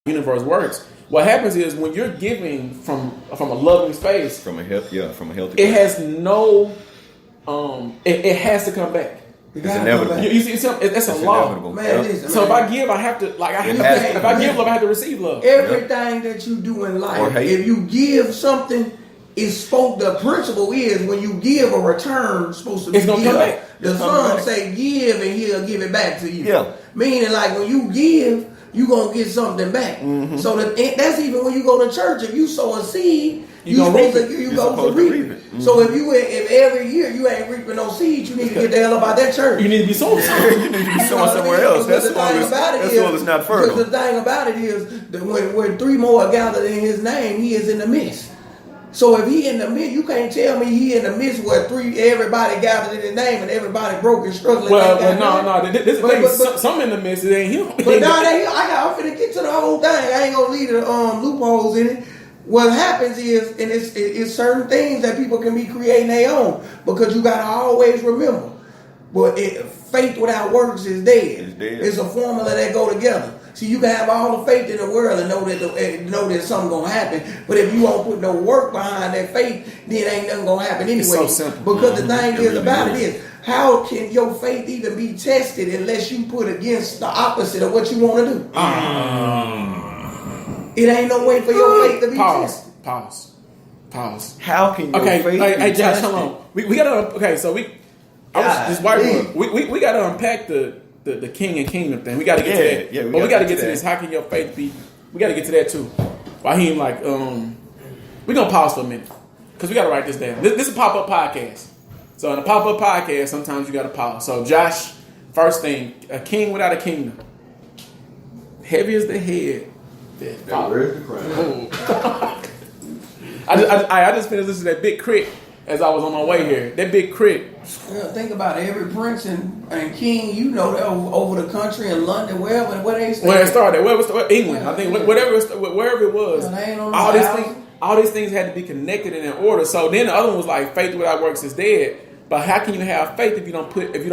universe works. What happens is when you're giving from a loving space, from a healthy, it has no, it has to come back. It's inevitable. You see, it's a law. Man, listen, so if I give, I have to if I give love, I have to receive love. Everything that you do in life, if you give something, the principle is when you give, a return supposed to be gonna come back. The son say give and he'll give it back to you. Yeah. Meaning like when you give, you gonna get something back. Mm-hmm. So that's even when you go to church. If you sow a seed, you supposed to reap it. Mm-hmm. So if every year you ain't reaping no seeds, you need to get the hell up out that church. You need to be sowing something. You need to be sowing somewhere else. That's the soil is not fertile. Because the thing about it is that when three more are gathered in his name, he is in the midst. So if he in the midst, you can't tell me he in the midst where everybody gathered in his name and everybody broke and struggling. Well, no. This is the thing. Some in the midst, it ain't him. But now I'm finna get to the whole thing. I ain't gonna leave the loopholes in it. What happens is, and it's certain things that people can be creating their own, because you gotta always remember. But faith without works is dead. It's a formula that go together. See, you can have all the faith in the world and know that something gonna happen. But if you won't put no work behind that faith, then ain't nothing gonna happen anyway. It's so simple. Because the thing is about it is, how can your faith even be tested unless you put against the opposite of what you want to do? It ain't no way for your faith to be tested. Pause. How can your faith be Josh, tested? hold on. We gotta. So we gotta unpack the king and kingdom thing. We gotta get to that. Yeah, we gotta get to this. How can your faith be? We gotta get to that too. Raheem, we're gonna pause for a minute because we gotta write this down. This is a pop-up podcast. So in a pop-up podcast, sometimes you gotta pause. So Josh, first thing, a king without a kingdom. Heavy is the head. Where's the crown? I just finished listening to that Big Crit as I was on my way here. That Big Crit. Think about it. Every prince and king, they're over the country in London, where they started. Where it started? Where was England? I think wherever it was. All these things had to be connected and in order. So then the other one was like, faith without works is dead. But how can you have faith if you don't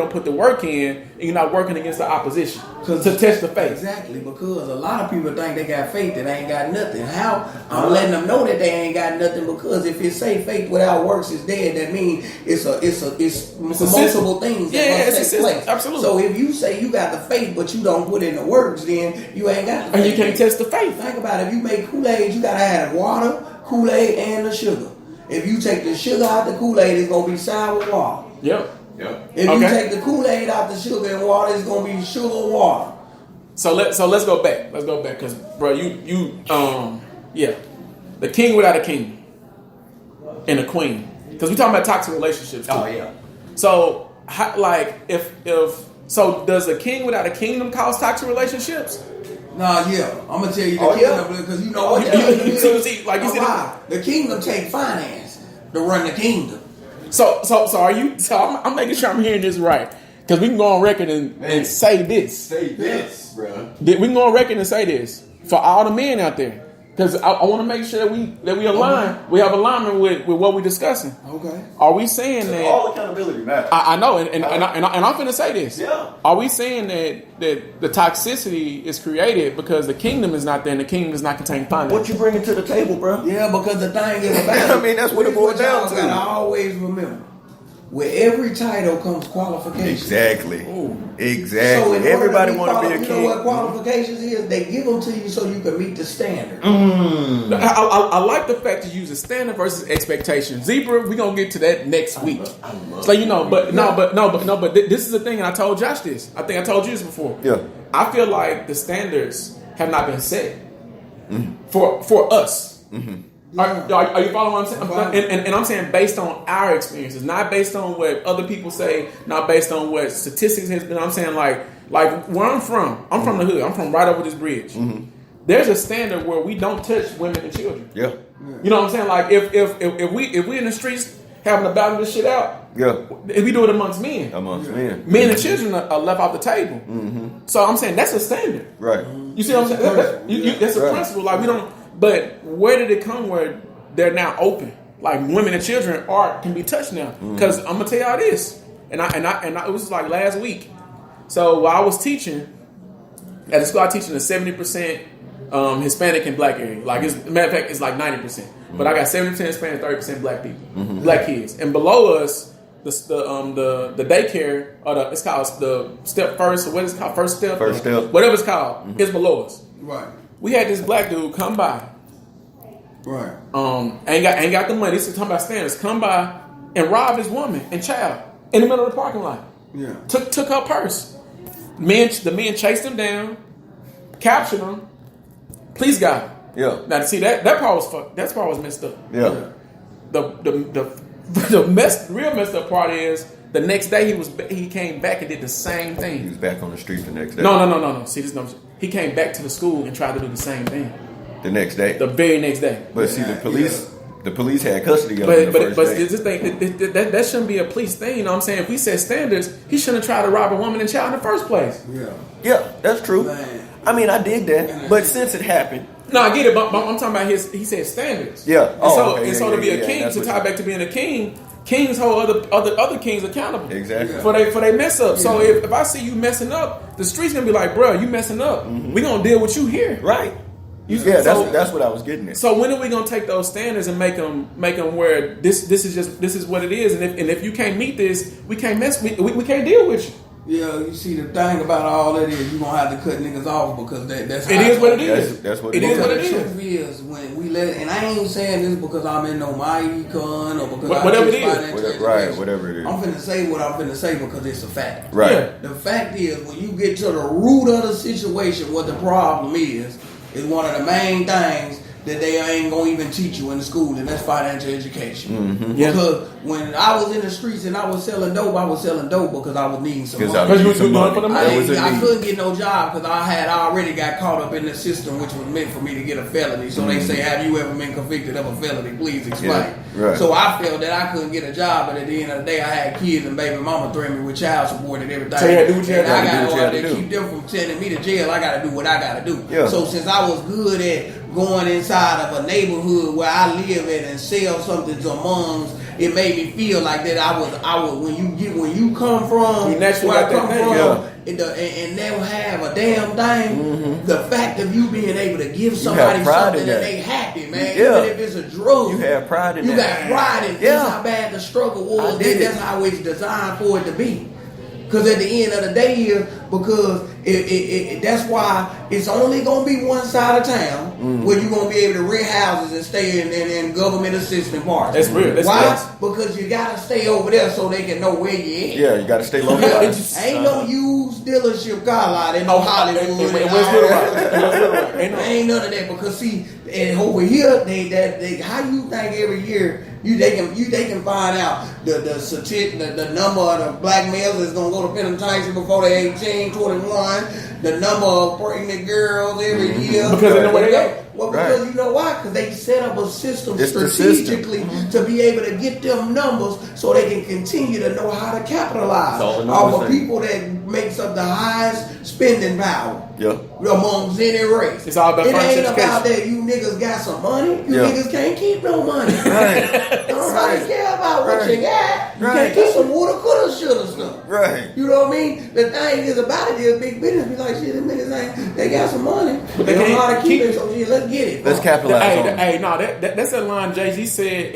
put the work in and you're not working against the opposition to test the faith? Exactly, because a lot of people think they got faith that ain't got nothing. How I'm letting them know that they ain't got nothing, because if it say faith without works is dead, that means it's multiple things that must take place. Absolutely. So if you say you got the faith but you don't put in the works, then you ain't got the faith. And you can't test the faith. Think about it. If you make Kool-Aid, you gotta have water, Kool-Aid, and the sugar. If you take the sugar out the Kool-Aid, it's gonna be sour water. Yep. If you take the Kool-Aid out the sugar and water, it's gonna be sugar water. So let's go back. Because bro, the king without a king and a queen. Because we talking about toxic relationships too. Oh yeah. So does a king without a kingdom cause toxic relationships? I'm gonna tell you the kingdom, because you know what? The kingdom take finance to run the kingdom. So I'm making sure I'm hearing this right, because we can go on record and say this. Say this, bro. We can go on record and say this for all the men out there, because I want to make sure that we align. Okay. We have alignment with what we're discussing. Okay. Are we saying that all accountability matters? I know, and I'm finna say this. Yeah. Are we saying that the toxicity is created because the kingdom is not there and the kingdom does not contain finance? What you bringing to the table, bro? Yeah, because the thing is about it. That's what it boils down to. Gotta always remember, with every title comes qualifications. Exactly. Ooh. Exactly. So everybody want to be a king. You know what qualifications is? They give them to you so you can meet the standard. I like the fact that you use a standard versus expectation. Zebra, we're gonna get to that next week. So but this is the thing, and I told Josh this. I think I told you this before. Yeah. I feel like the standards have not been set for us. Mm-hmm. Yeah. Are you following what I'm saying? And I'm saying based on our experiences, not based on what other people say, not based on what statistics has been. I'm saying like where I'm from the hood. I'm from right over this bridge. Mm-hmm. There's a standard where we don't touch women and children. Yeah. You know what I'm saying? Like if we in the streets having to battle this shit out, if we do it amongst men. Men and children are left off the table. Mm-hmm. So I'm saying that's a standard. Right. You see what I'm saying? That's a principle. Like we don't. But where did it come where they're now open? Like women and children can be touched now. Because I'm gonna tell y'all this, and it was like last week. So while I was teaching at the school, I teaching a 70% Hispanic and black area. Like, matter of fact, it's like 90%. But I got 70% Hispanic, 30% black people, black kids. And below us, the daycare, or it's called the step first, or what is it called? First step? Whatever it's called, is below us. Right. We had this black dude come by. Right. Ain't got the money. This is talking about standards. Come by and rob his woman and child in the middle of the parking lot. Yeah. Took her purse. The men chased him down, captured him, police got him. Yeah. Now see that part was fucked. That part was messed up. Yeah. The real messed up part is the next day he came back and did the same thing. He was back on the street the next day. No. See this number. He came back to the school and tried to do the same thing. The next day. The very next day. But see, the police had custody of him. But this thing that shouldn't be a police thing. You know what I'm saying? If we set standards, he shouldn't try to rob a woman and child in the first place. Yeah, that's true. Man. I mean, I dig that, but since it happened. No, I get it, but I'm talking about he said standards. Yeah. To be a king, to tie back to being a king, kings hold other kings accountable. Exactly. For they mess up. So if I see you messing up, the street's gonna be like, bro, you messing up. We gonna deal with you here. Right. That's what I was getting at. So when are we gonna take those standards and make them where this is what it is, and if you can't meet this, we can't we can't deal with you. Yeah, you see, the thing about all that is you're gonna have to cut niggas off because that's how it is what it is. That's what it is. What it is. The is. truth is when we let, and I ain't saying this because I'm in no mighty con or because whatever it is. Whatever it is. I'm finna say what I'm finna say because it's a fact. Right. Yeah. The fact is when you get to the root of the situation, what the problem is one of the main things that they ain't gonna even teach you in the school, and that's financial education. Because when I was in the streets and I was selling dope because I was needing some money. Because you was doing it for the money. I couldn't get no job because I had already got caught up in the system, which was meant for me to get a felony. So they say, have you ever been convicted of a felony? Please explain. Yeah. Right. So I felt that I couldn't get a job, but at the end of the day, I had kids and baby mama threatening me with child support and everything. So you had to do what you had to do. I got to keep them from sending me to jail. I got to do what I got to do. Yeah. So since I was good at going inside of a neighborhood where I live at and sell something to moms, it made me feel like that I was when you come from you naturally where I got come that from thing, and they don't have a damn thing. The fact of you being able to give somebody something and they happy, man, even if it's a drug, you have pride in that. You got pride in that's how bad the struggle was. That's how it's designed for it to be. Because at the end of the day, because that's why it's only going to be one side of town where you're going to be able to rent houses and stay in government assistance parks. That's real. Why? Because you got to stay over there so they can know where you're at. Yeah, you got to stay local. Ain't no used dealership car lot in no Hollywood. Ain't none of that. Because see, and over here, they how you think every year they can find out the number of the black males that's gonna go to penitentiary before they 18, 21, the number of pregnant girls every year. Because they know where they go. Well, because you know why? Because they set up a system strategically to be able to get them numbers so they can continue to know how to capitalize off of people that makes up the highest spending power amongst any race. It's all about it ain't education. about that you niggas got some money. You niggas can't keep no money. Nobody care about what you got. You can't keep some woulda, coulda, shoulda stuff. Right. You know what I mean? The thing is about it is big business be like, shit, them niggas they got some money. But they don't know how to keep it, so shit, let's get it. Let's capitalize on it. That's that line Jay-Z said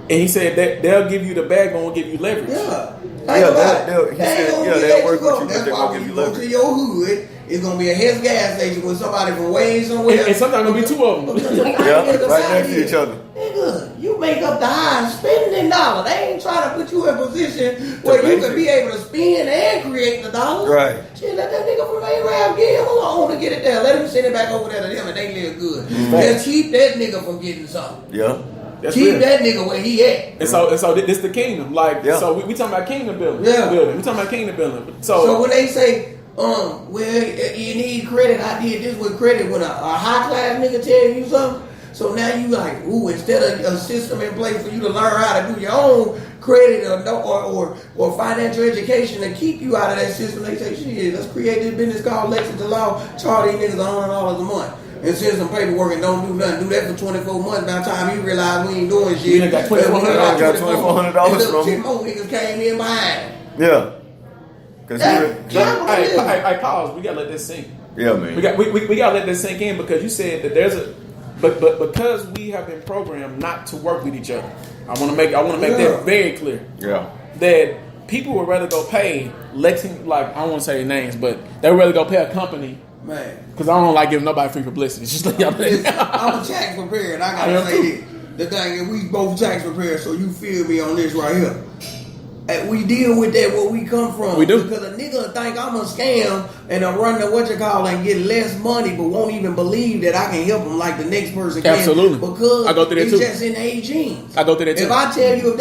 and he said that they'll give you the bag, but won't give you leverage. Yeah. They'll work with you, but they won't give you Go leverage. to your hood, it's gonna be a Hess gas station with somebody from way somewhere. And sometimes gonna be two of them. Right next to each other. Nigga, you make up the high spending dollar. They ain't trying to put you in a position where you can be able to spend and create the dollar. Right. Shit, let that nigga from Arab give him a loan to get it there. Let him send it back over there to them and they live good. Let's keep that nigga from getting something. Yeah. Keep that nigga where he at. And so this the kingdom. Like so we talking about kingdom building. Yeah. We talking about kingdom building. So when they say well, you need credit. I did this with credit when a high class nigga tell you something. So now you like, ooh, instead of a system in place for you to learn how to do your own credit or financial education to keep you out of that system, they say, shit, let's create this business called Lexington Law, charge these niggas $100 a month. And send some paperwork and don't do nothing. Do that for 24 months. By the time you realize we ain't doing shit. We got $2,400 from them. More niggas came in behind. Yeah. Hey, pause. We gotta let this sink. Yeah, man. We got to let this sink in because you said that there's a, but because we have been programmed not to work with each other. I want to make that very clear. Yeah. That people would rather go pay Lexington, like I don't want to say their names, but they would rather go pay a company. Man, because I don't like giving nobody free publicity. It's just like I'm a tax preparer, and I gotta say this. The thing is, we both tax prepared, so you feel me on this right here. And we deal with that where we come from. We do. Because a nigga think I'm a scam and I run the and get less money, but won't even believe that I can help him like the next person can. Absolutely. Because I go through that it's too. just in their genes. I go through that too. If I tell you,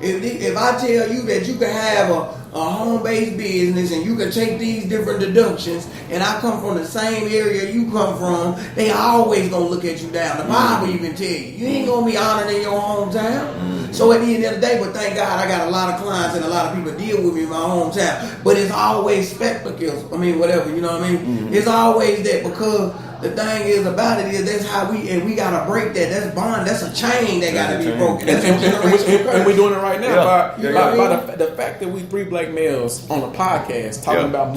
if I tell you that you can have a home-based business and you can take these different deductions, and I come from the same area you come from, they always gonna look at you down. The Bible even tell you ain't gonna be honored in your hometown. So at the end of the day, but thank God I got a lot of clients and a lot of people deal with me in my hometown. But it's always spectacles. I mean, whatever, you know what I mean? Mm-hmm. It's always that because the thing is about it is that's how we gotta break that. That's bond. That's a chain that gotta be broken. And we're doing it right now by the fact that we three black males on a podcast talking about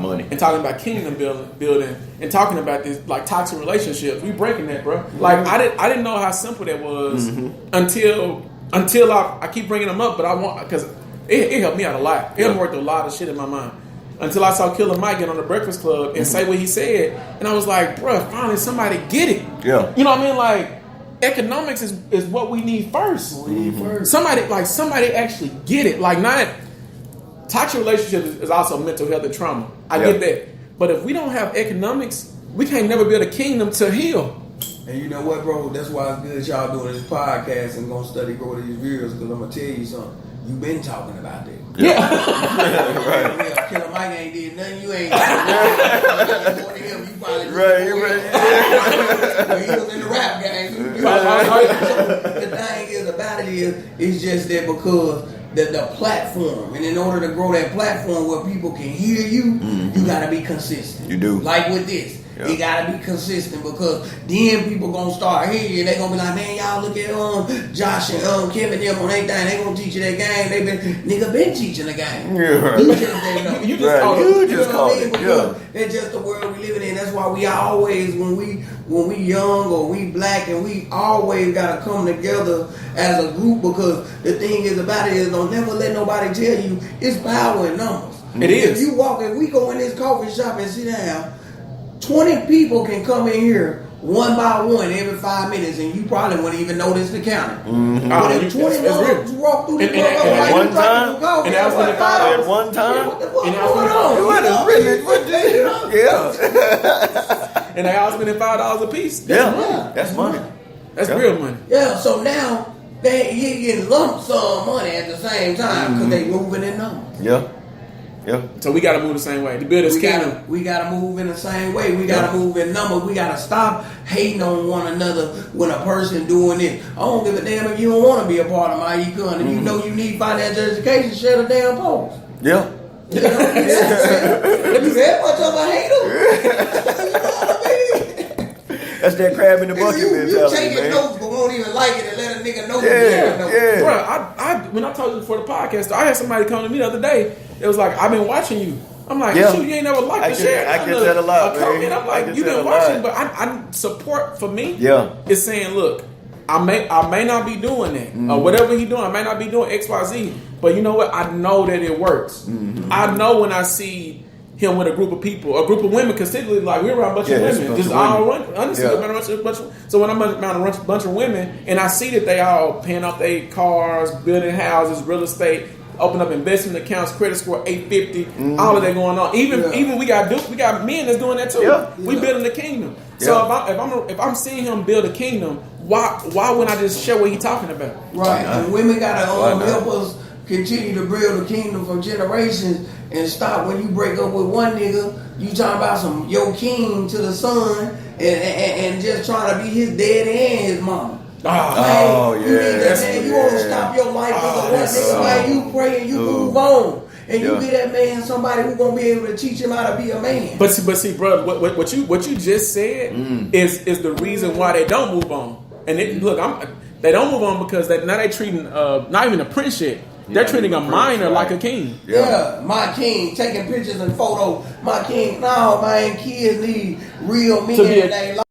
money and talking about kingdom building and talking about this like toxic relationships. We breaking that, bro. Like I didn't know how simple that was until I keep bringing them up, but I want because it helped me out a lot. It worked a lot of shit in my mind. Until I saw Killer Mike get on the Breakfast Club and say what he said, and I was like, bruh, finally somebody get it. Yeah. You know what I mean? Like, economics is what we need first. Somebody actually get it. Like, not toxic relationships is also mental health and trauma. I get that. But if we don't have economics, we can't never build a kingdom to heal. And you know what, bro? That's why it's good y'all doing this podcast and gonna study grow these videos, because I'm gonna tell you something. You've been talking about that. Yeah. Right. Yeah, Killer Mike ain't did nothing. You ain't done him. You probably right. He was in the rap game. The thing is about it is just that because the platform, and in order to grow that platform where people can hear you, you gotta be consistent. You do. Like with this. You gotta be consistent because then people gonna start hearing you. They gonna be like, man, y'all look at Josh and Kevin them on their thing. They gonna teach you that game. Nigga been teaching the game. Yeah. You just didn't know. You just called it. Yeah. It's just the world we living in. That's why we always when we young or we black and we always gotta come together as a group because the thing is about it is don't never let nobody tell you it's power in numbers. It is. If we go in this coffee shop and sit down, 20 people can come in here one by one every 5 minutes, and you probably wouldn't even notice the counter. But if 20 motherfuckers walk through the door at one time, and that was at one time, what the fuck going on? Yeah. And they all spending $5 a piece. That's money. That's real money. Yeah. So now they getting lump sum money at the same time because they moving in numbers. Yeah. Yeah. So we gotta move the same way. To build this kingdom. We gotta move in the same way. We gotta move in numbers. We gotta stop hating on one another when a person doing it. I don't give a damn if you don't want to be a part of my econ. If you know you need financial education, share the damn post. Yeah. You know what I'm saying? If you that much of a hater, you know what I mean? That's that crab in the bucket mentality, you taking notes but won't even like it and let a nigga know. Yeah. Bro, I when I told you before the podcast, I had somebody come to me the other day. It was like, I've been watching you. I'm like, shoot, you ain't never liked the share. I get that a lot, man. I'm like, you've been watching, but I support for me. Yeah. Is saying, look, I may not be doing that or whatever he doing. I may not be doing XYZ, but you know what? I know that it works. I know when I see him with a group of people, a group of women, because typically, like, we're around a bunch of women, just all run. Honestly, so when I'm around a bunch of women, and I see that they all paying off their cars, building houses, real estate, open up investment accounts, credit score 850, all of that going on. Even we got men that's doing that too. We building the kingdom. So if I'm seeing him build a kingdom, why wouldn't I just share what he's talking about? Right, and women gotta help us continue to build a kingdom for generations. And stop when you break up with one nigga, you talking about your king to the son and just trying to be his daddy and his mama. You want to stop your life because of one nigga, man. You pray and you move on. And you get that man somebody who's gonna be able to teach him how to be a man. But see, bro, what you just said is the reason why they don't move on. And they don't move on because now they treating not even a prince yet. They're treating a minor like a king. Yeah, my king, taking pictures and photos. My king, no, man, kids need real men in their life.